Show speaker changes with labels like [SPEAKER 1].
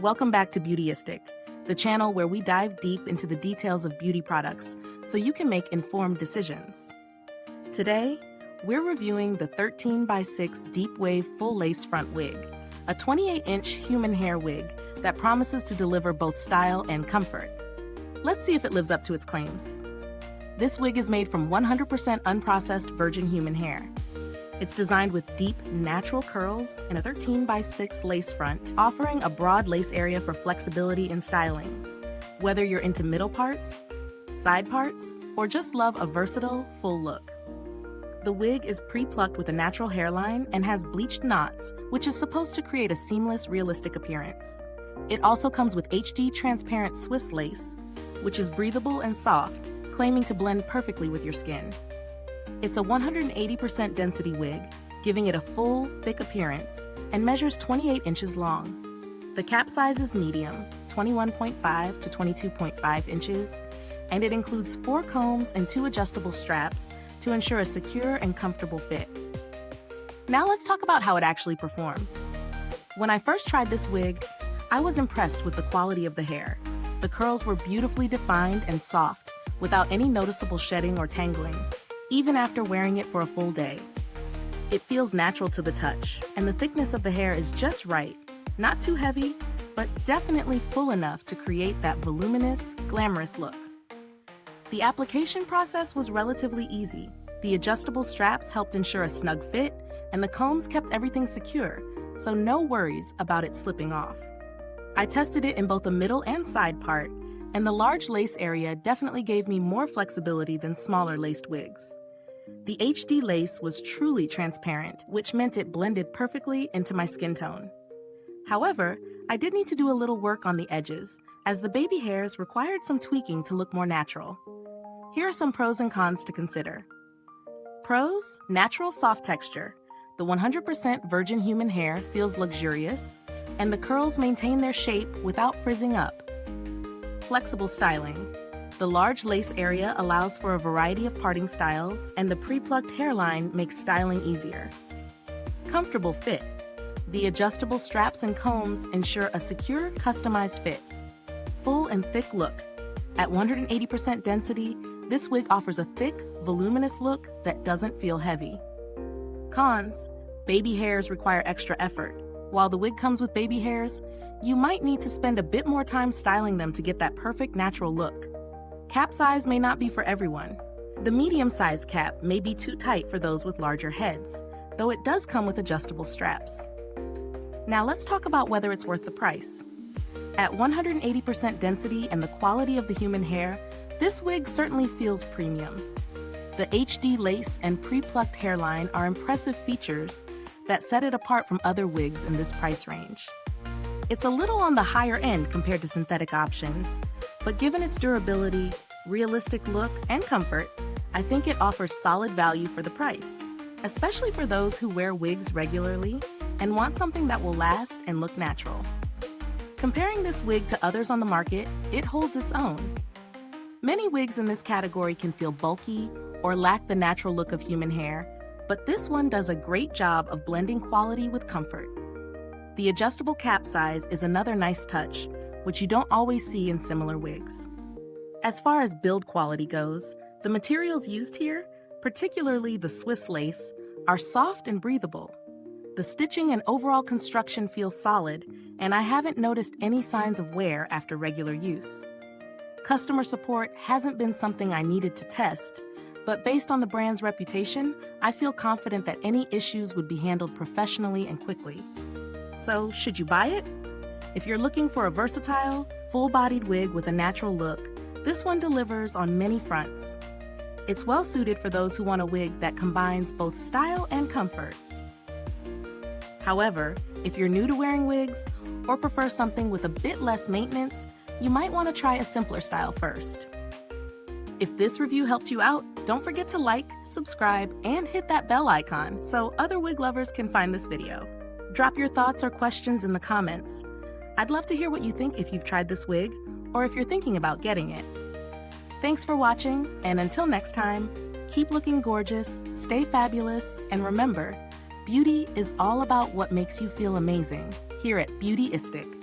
[SPEAKER 1] Welcome back to Beautyistic, the channel where we dive deep into the details of beauty products so you can make informed decisions. Today, we're reviewing the 13x6 Deep Wave Full Lace Front Wig, a 28-inch human hair wig that promises to deliver both style and comfort. Let's see if it lives up to its claims. This wig is made from 100% unprocessed virgin human hair. It's designed with deep, natural curls and a 13x6 lace front, offering a broad lace area for flexibility in styling. Whether you're into middle parts, side parts, or just love a versatile, full look. The wig is pre-plucked with a natural hairline and has bleached knots, which is supposed to create a seamless, realistic appearance. It also comes with HD transparent Swiss lace, which is breathable and soft, claiming to blend perfectly with your skin. It's a 180% density wig, giving it a full, thick appearance, and measures 28 inches long. The cap size is medium, 21.5 to 22.5 inches, and it includes 4 combs and 2 adjustable straps to ensure a secure and comfortable fit. Now let's talk about how it actually performs. When I first tried this wig, I was impressed with the quality of the hair. The curls were beautifully defined and soft, without any noticeable shedding or tangling, even after wearing it for a full day. It feels natural to the touch, and the thickness of the hair is just right. Not too heavy, but definitely full enough to create that voluminous, glamorous look. The application process was relatively easy. The adjustable straps helped ensure a snug fit, and the combs kept everything secure, so no worries about it slipping off. I tested it in both the middle and side part, and the large lace area definitely gave me more flexibility than smaller laced wigs. The HD lace was truly transparent, which meant it blended perfectly into my skin tone. However, I did need to do a little work on the edges, as the baby hairs required some tweaking to look more natural. Here are some pros and cons to consider. Pros: natural soft texture. The 100% virgin human hair feels luxurious, and the curls maintain their shape without frizzing up. Flexible styling. The large lace area allows for a variety of parting styles, and the pre-plucked hairline makes styling easier. Comfortable fit. The adjustable straps and combs ensure a secure, customized fit. Full and thick look. At 180% density, this wig offers a thick, voluminous look that doesn't feel heavy. Cons: baby hairs require extra effort. While the wig comes with baby hairs, you might need to spend a bit more time styling them to get that perfect natural look. Cap size may not be for everyone. The medium-sized cap may be too tight for those with larger heads, though it does come with adjustable straps. Now let's talk about whether it's worth the price. At 180% density and the quality of the human hair, this wig certainly feels premium. The HD lace and pre-plucked hairline are impressive features that set it apart from other wigs in this price range. It's a little on the higher end compared to synthetic options, but given its durability, realistic look, and comfort, I think it offers solid value for the price, especially for those who wear wigs regularly and want something that will last and look natural. Comparing this wig to others on the market, it holds its own. Many wigs in this category can feel bulky or lack the natural look of human hair, but this one does a great job of blending quality with comfort. The adjustable cap size is another nice touch, which you don't always see in similar wigs. As far as build quality goes, the materials used here, particularly the Swiss lace, are soft and breathable. The stitching and overall construction feel solid, and I haven't noticed any signs of wear after regular use. Customer support hasn't been something I needed to test, but based on the brand's reputation, I feel confident that any issues would be handled professionally and quickly. So, should you buy it? If you're looking for a versatile, full-bodied wig with a natural look, this one delivers on many fronts. It's well suited for those who want a wig that combines both style and comfort. However, if you're new to wearing wigs or prefer something with a bit less maintenance, you might want to try a simpler style first. If this review helped you out, don't forget to like, subscribe, and hit that bell icon so other wig lovers can find this video. Drop your thoughts or questions in the comments. I'd love to hear what you think if you've tried this wig, or if you're thinking about getting it. Thanks for watching, and until next time, keep looking gorgeous, stay fabulous, and remember, beauty is all about what makes you feel amazing here at Beautyistic.